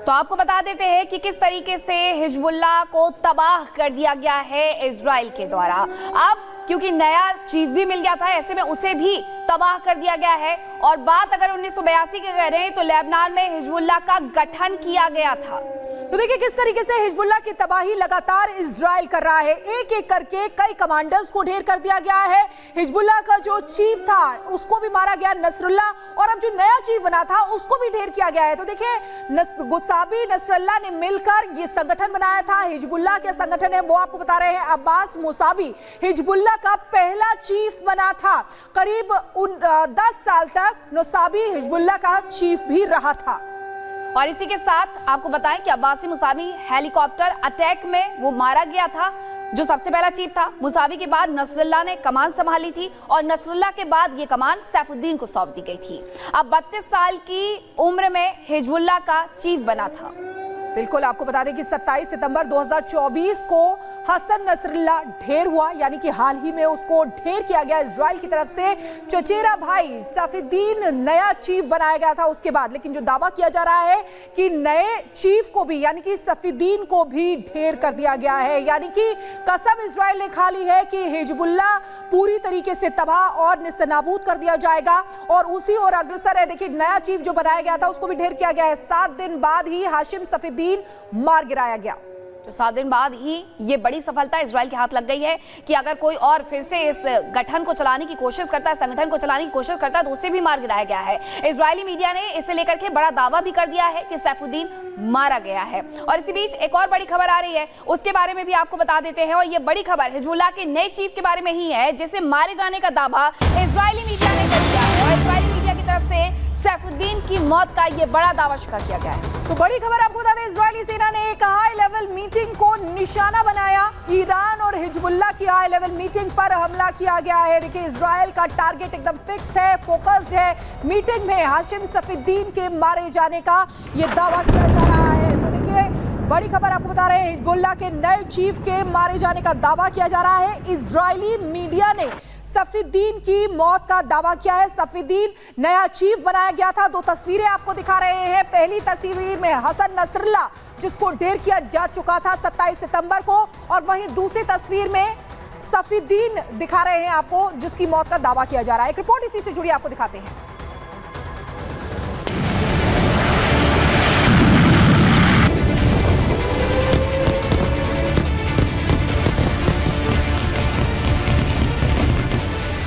तो आपको बता देते हैं कि किस तरीके से हिजबुल्लाह को तबाह कर दिया गया है इजराइल के द्वारा। अब क्योंकि नया चीफ भी मिल गया था, ऐसे में उसे भी तबाह कर दिया गया है। और बात अगर 1982 की करें तो लेबनान में हिजबुल्लाह का गठन किया गया था। तो देखिए किस तरीके से हिजबुल्लाह की तबाही लगातार इजराइल कर रहा है। एक एक करके कई कमांडर्स को ढेर कर दिया गया है। हिजबुल्लाह का जो चीफ था उसको भी मारा गया, नसरुल्लाह, और अब जो नया चीफ बना था उसको भी ढेर किया गया है। तो देखिए गुसाबी नसरुल्लाह ने मिलकर ये संगठन बनाया था। हिजबुल्लाह के संगठन है वो आपको बता रहे हैं। अब्बास मुसावी हिजबुल्लाह का पहला चीफ बना था। करीब 10 साल तक मुसावी हिजबुल्लाह का चीफ भी रहा था। और इसी के साथ आपको बताएं कि अब्बासी मुसावी हेलीकॉप्टर अटैक में वो मारा गया था, जो सबसे पहला चीफ था। मुसावी के बाद नसरुल्लाह ने कमान संभाली थी और नसरुल्लाह के बाद ये कमान सैफुद्दीन को सौंप दी गई थी। अब 32 साल की उम्र में हिजबुल्लाह का चीफ बना था। बिल्कुल आपको बता दें कि 27 सितंबर 2024 को हसन नसरुल्लाह ढेर हुआ, यानी कि हाल ही में उसको ढेर किया गया इजराइल की तरफ से। चचेरा भाई सफीदीन नया चीफ बनाया गया था उसके बाद, लेकिन जो दावा किया जा रहा है कि नए चीफ को भी यानी कि सफीदीन को भी ढेर कर दिया गया है। यानी कि कसम इजराइल ने खा ली है कि हिजबुल्लाह पूरी तरीके से तबाह और निस्तनाबूद कर दिया जाएगा और उसी ओर अग्रसर है। देखिए नया चीफ जो बनाया गया था उसको भी ढेर किया गया है। 7 दिन बाद ही हाशिम सफीदीन मार गिराया गया। तो 7 दिन बाद ही ये बड़ी सफलता इजराइल के हाथ लग गई है कि अगर कोई और फिर से इस गठन को चलाने की कोशिश करता है, संगठन को चलाने की कोशिश करता है, तो उसे भी मार गिराया गया है। इजरायली मीडिया ने इसे लेकर के बड़ा दावा भी कर दिया है कि सैफुद्दीन मारा गया है। और इसी बीच एक और बड़ी खबर आ रही है, उसके बारे में भी आपको बता देते हैं। और ये बड़ी खबर हिजबुल्लाह के नए चीफ के बारे में ही है, जिसे मारे जाने का दावा इजरायली मीडिया ने कर दिया है। और इजरायली मीडिया की तरफ से सैफुद्दीन की मौत का ये बड़ा दावा शुक्र किया गया है। तो बड़ी खबर आपको बता दें, इजरायली सेना ने एक हाई लेवल मीटिंग को निशाना बनाया। ईरान और हिजबुल्लाह की हाई लेवल मीटिंग पर हमला किया गया है। देखिए इजराइल का टारगेट एकदम फिक्स है, फोकस्ड है। मीटिंग में हाशिम सफीदीन के मारे जाने का ये दावा किया जा रहा है। तो देखिए बड़ी खबर आपको बता रहे हैं, हिजबुल्लाह के नए चीफ के मारे जाने का दावा किया जा रहा है। इजरायली मीडिया ने सफीदीन की मौत का दावा किया है। सफीदीन नया चीफ बनाया गया था। 2 तस्वीरें आपको दिखा रहे हैं। पहली तस्वीर में हसन नसरुल्लाह जिसको ढेर किया जा चुका था 27 सितंबर को, और वहीं दूसरी तस्वीर में सफीदीन दिखा रहे हैं आपको, जिसकी मौत का दावा किया जा रहा है। एक रिपोर्ट इसी से जुड़ी आपको दिखाते हैं।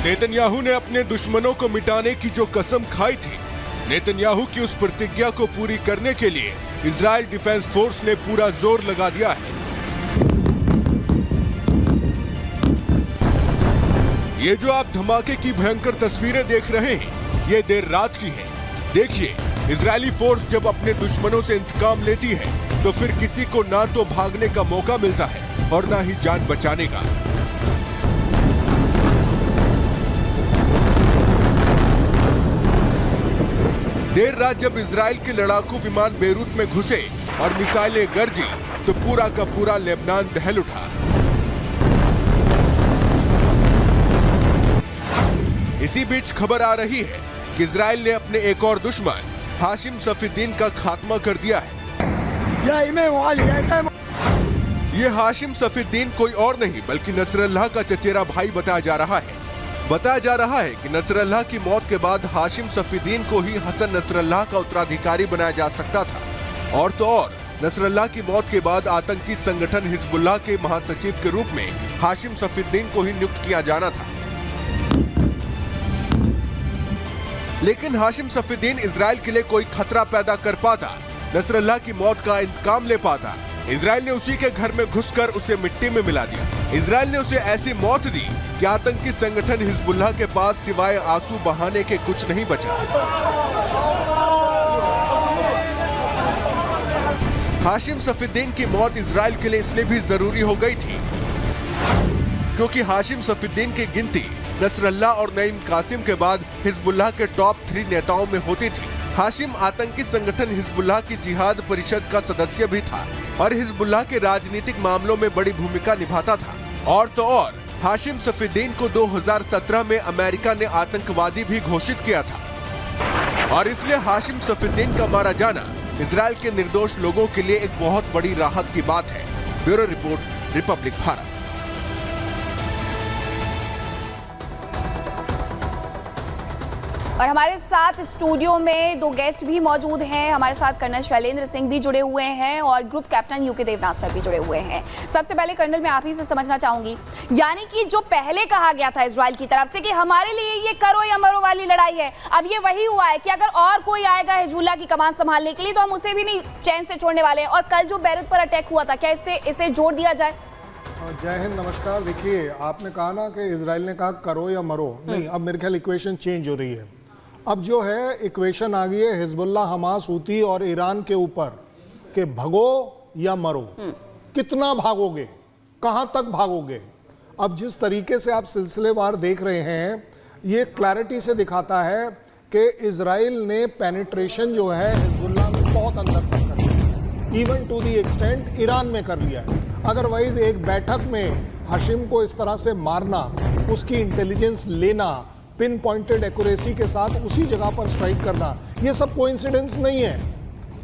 नेतन्याहू ने अपने दुश्मनों को मिटाने की जो कसम खाई थी, नेतन्याहू की उस प्रतिज्ञा को पूरी करने के लिए इजराइल डिफेंस फोर्स ने पूरा जोर लगा दिया है। ये जो आप धमाके की भयंकर तस्वीरें देख रहे हैं, ये देर रात की है। देखिए इजरायली फोर्स जब अपने दुश्मनों से इंतकाम लेती है तो फिर किसी को ना तो भागने का मौका मिलता है और ना ही जान बचाने का। देर रात जब इजराइल के लड़ाकू विमान बेरूत में घुसे और मिसाइलें गरजी तो पूरा का पूरा लेबनान दहल उठा। इसी बीच खबर आ रही है कि इजराइल ने अपने एक और दुश्मन हाशिम सफीदीन का खात्मा कर दिया है। ये हाशिम सफीदीन कोई और नहीं बल्कि नसरुल्लाह का चचेरा भाई बताया जा रहा है। बताया जा रहा है कि नसरुल्लाह की मौत के बाद हाशिम सफीदीन को ही हसन नसरुल्लाह का उत्तराधिकारी बनाया जा सकता था। और तो और नसरुल्लाह की मौत के बाद आतंकी संगठन हिजबुल्लाह के महासचिव के रूप में हाशिम सफीदीन को ही नियुक्त किया जाना था। लेकिन हाशिम सफीदीन इजराइल के लिए कोई खतरा पैदा कर पाता, नसरुल्लाह की मौत का इंतकाम ले पाता। इजराइल ने उसी के घर में घुसकर उसे मिट्टी में मिला दिया। इजराइल ने उसे ऐसी मौत दी कि आतंकी संगठन हिजबुल्लाह के पास सिवाय आंसू बहाने के कुछ नहीं बचा। हाशिम सफीदीन की मौत इजराइल के लिए इसलिए भी जरूरी हो गई थी क्योंकि हाशिम सफीदीन की गिनती नसरुल्लाह और नईम कासिम के बाद हिजबुल्लाह के टॉप 3 नेताओं में होती थी। हाशिम आतंकी संगठन हिजबुल्लाह की जिहाद परिषद का सदस्य भी था और हिजबुल्लाह के राजनीतिक मामलों में बड़ी भूमिका निभाता था। और तो और हाशिम सफीदीन को 2017 में अमेरिका ने आतंकवादी भी घोषित किया था और इसलिए हाशिम सफीदीन का मारा जाना इजराइल के निर्दोष लोगों के लिए एक बहुत बड़ी राहत की बात है। Bureau report, Republic Bharat. और हमारे साथ स्टूडियो में दो गेस्ट भी मौजूद हैं। हमारे साथ कर्नल शैलेंद्र सिंह भी जुड़े हुए हैं और group captain U K Devnath sir भी जुड़े हुए हैं। सबसे पहले कर्नल, मैं आप ही से समझना चाहूंगी, यानी कि जो पहले कहा गया था इजराइल की तरफ से कि हमारे लिए ये करो या मरो वाली लड़ाई है, अब ये वही हुआ है कि अगर और कोई आएगा हिजबुल्लाह की कमान संभालने के लिए तो हम उसे भी नहीं चैन से छोड़ने वाले हैं। और कल जो बैरूत पर अटैक हुआ था, क्या इसे जोड़ दिया जाए? जय हिंद, नमस्कार। देखिए, आपने कहा ना कि इजराइल ने कहा करो या मरो, नहीं, अब मेरे ख्याल इक्वेशन चेंज हो रही है। अब जो है इक्वेशन आ गई है हिजबुल्लाह, हमास, हूती और ईरान के ऊपर कि भगो या मरो। कितना भागोगे, कहां तक भागोगे? अब जिस तरीके से आप सिलसिलेवार देख रहे हैं, ये क्लैरिटी से दिखाता है कि इजराइल ने पेनिट्रेशन जो है हिजबुल्लाह में बहुत अंदर तक कर लिया, even to the extent Iran में कर लिया है। अदरवाइज एक बैठक में हाशिम को इस तरह से मारना, उसकी इंटेलिजेंस लेना, पिन पॉइंटेड एक्यूरेसी के साथ उसी जगह पर स्ट्राइक करना, ये सब कोइंसिडेंस नहीं है,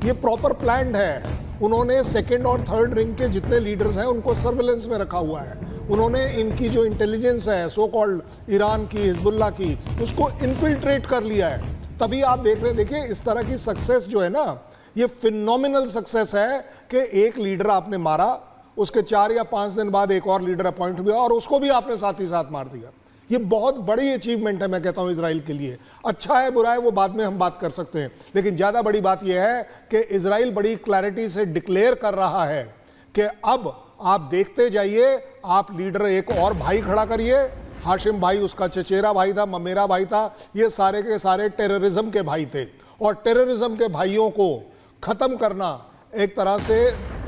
ये प्रॉपर प्लान्ड है। उन्होंने सेकंड और थर्ड रिंग के जितने लीडर्स हैं उनको सर्विलेंस में रखा हुआ है। उन्होंने इनकी जो इंटेलिजेंस है सो कॉल्ड ईरान की, हिजबुल्लाह की, उसको इन्फिल्ट्रेट कर लिया है। तभी आप देख रहे हैं, देखिए इस तरह की सक्सेस जो है ना, ये फिनोमिनल सक्सेस है कि एक लीडर आपने मारा, उसके 4 या 5 दिन बाद एक और लीडर अपॉइंट हुआ और उसको भी आपने साथ ही साथ मार दिया। ये बहुत बड़ी अचीवमेंट है, मैं कहता हूं इजराइल के लिए। अच्छा है बुरा है वो बाद में हम बात कर सकते हैं, लेकिन ज़्यादा बड़ी बात यह है कि इजराइल बड़ी क्लैरिटी से डिक्लेयर कर रहा है कि अब आप देखते जाइए, आप लीडर एक और भाई खड़ा करिए। हाशिम भाई उसका चचेरा भाई था, ममेरा भाई था, ये सारे के सारे टेररिज्म के भाई थे। और टेररिज्म के भाइयों को ख़त्म करना एक तरह से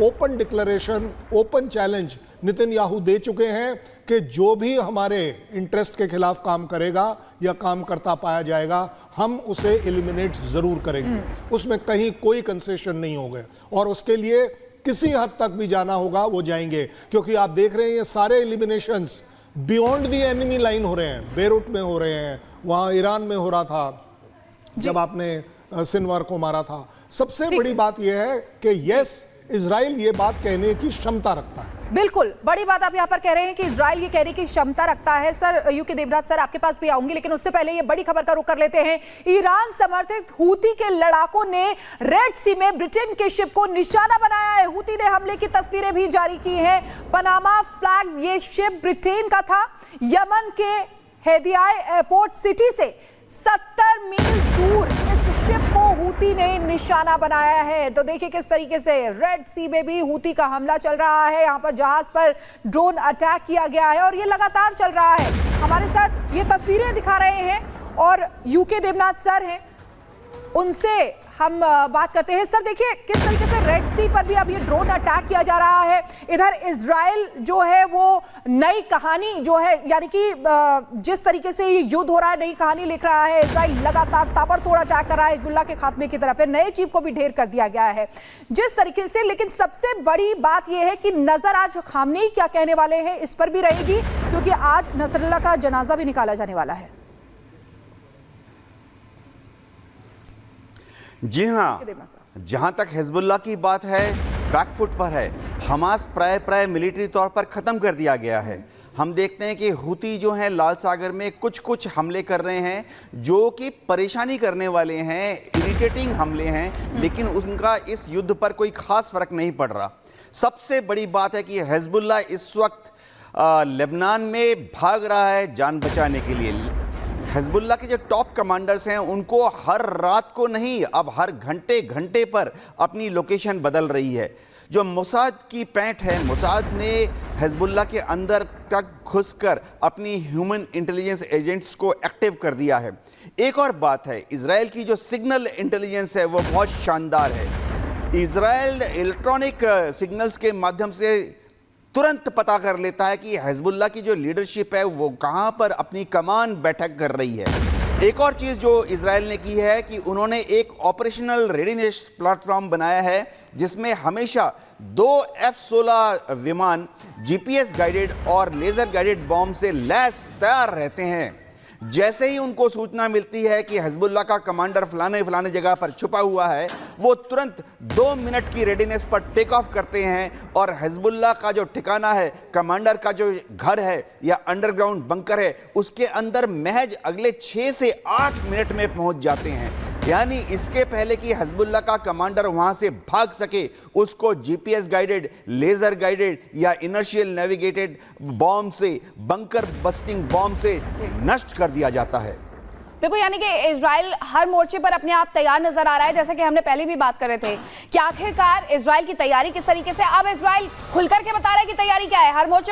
open declaration, open challenge Netanyahu दे चुके हैं कि जो भी हमारे इंटरेस्ट के खिलाफ काम करेगा या काम करता पाया जाएगा, हम उसे एलिमिनेट जरूर करेंगे। उसमें कहीं कोई कंसेशन नहीं होगा और उसके लिए किसी हद तक भी जाना होगा वो जाएंगे, क्योंकि आप देख रहे हैं ये सारे eliminations beyond the enemy line हो रहे हैं। बेरूट में हो रहे हैं, वहाँ ईरान में हो रहा था जब आपने सिनवार को मारा था। सबसे बड़ी बात यह है कि यस, इजराइल ये बात कहने की क्षमता रखता है। बिल्कुल बड़ी बात आप यहाँ पर कह रहे हैं कि इजराइल ये कहने की क्षमता रखता है। सर यूके देवनाथ सर, आपके पास भी आऊंगी, लेकिन उससे पहले ये बड़ी खबर का रुख कर लेते हैं। ईरान समर्थित हूती के लड़ाकों ने रेड सी में ब्रिटेन के शिप को निशाना बनाया है। हूती ने हमले की तस्वीरें भी जारी की हैं। पनामा फ्लैग ये शिप ब्रिटेन का था। यमन के हेदिया एयरपोर्ट सिटी से 70 मील दूर इस शिप को हूती ने निशाना बनाया है। तो देखिए किस तरीके से रेड सी में भी हूती का हमला चल रहा है। यहाँ पर जहाज पर ड्रोन अटैक किया गया है और ये लगातार चल रहा है। हमारे साथ ये तस्वीरें दिखा रहे हैं और यूके देवनाथ सर हैं, उनसे हम बात करते हैं। सर देखिए किस तरीके से रेड सी पर भी अब ये ड्रोन अटैक किया जा रहा है। इधर इजराइल जो है वो नई कहानी जो है, यानी कि जिस तरीके से ये युद्ध हो रहा है, नई कहानी लिख रहा है। इजराइल लगातार ताबड़तोड़ अटैक कर रहा है हिजबुल्लाह के खात्मे की तरफ है। नए चीफ को भी ढेर कर दिया गया है जिस तरीके से। लेकिन सबसे बड़ी बात यह है कि नजर आज खामनेई क्या कहने वाले हैं इस पर भी रहेगी, क्योंकि आज नसरुल्लाह का जनाजा भी निकाला जाने वाला है। जी हाँ, जहां तक हिजबुल्लाह की बात है, बैकफुट पर है। हमास प्राय मिलिट्री तौर पर ख़त्म कर दिया गया है। हम देखते हैं कि हूती जो हैं लाल सागर में कुछ हमले कर रहे हैं जो कि परेशानी करने वाले हैं, इरिटेटिंग हमले हैं, लेकिन उनका इस युद्ध पर कोई ख़ास फ़र्क नहीं पड़ रहा। सबसे बड़ी बात है कि हिजबुल्लाह इस वक्त लेबनान में भाग रहा है जान बचाने के लिए। हिजबुल्लाह के जो टॉप कमांडर्स हैं उनको हर रात को नहीं, अब हर घंटे पर अपनी लोकेशन बदल रही है। जो मोसाद की पैंट है, मोसाद ने हिजबुल्लाह के अंदर तक घुसकर अपनी ह्यूमन इंटेलिजेंस एजेंट्स को एक्टिव कर दिया है। एक और बात है, इजराइल की जो सिग्नल इंटेलिजेंस है वो बहुत शानदार है। इजराइल इलेक्ट्रॉनिक सिग्नल्स के माध्यम से तुरंत पता कर लेता है कि हिजबुल्लाह की जो लीडरशिप है वो कहां पर अपनी कमान बैठक कर रही है। एक और चीज़ जो इजराइल ने की है कि उन्होंने एक ऑपरेशनल रेडीनेस प्लेटफॉर्म बनाया है जिसमें हमेशा 2 F-16 विमान GPS गाइडेड और लेज़र गाइडेड बॉम्ब से लैस तैयार रहते हैं। जैसे ही उनको सूचना मिलती है कि हिजबुल्लाह का कमांडर फलाने फलाने जगह पर छुपा हुआ है, वो तुरंत 2 मिनट की रेडीनेस पर टेक ऑफ करते हैं और हिजबुल्लाह का जो ठिकाना है, कमांडर का जो घर है या अंडरग्राउंड बंकर है, उसके अंदर महज अगले 6 से 8 मिनट में पहुंच जाते हैं। यानी इसके पहले कि हिजबुल्लाह का कमांडर वहां से भाग सके, उसको जीपीएस गाइडेड, लेजर गाइडेड या इनर्शियल नेविगेटेड बॉम्ब से, बंकर बस्टिंग बॉम्ब से नष्ट कर दिया जाता है। बिल्कुल, यानी कि इजराइल हर मोर्चे पर अपने आप तैयार नजर आ रहा है, जैसे कि हमने पहले भी बात कर रहे थे कि आखिरकार इजराइल की तैयारी किस तरीके से। अब इजराइल खुलकर के बता रहा है कि तैयारी क्या है। हर मोर्चे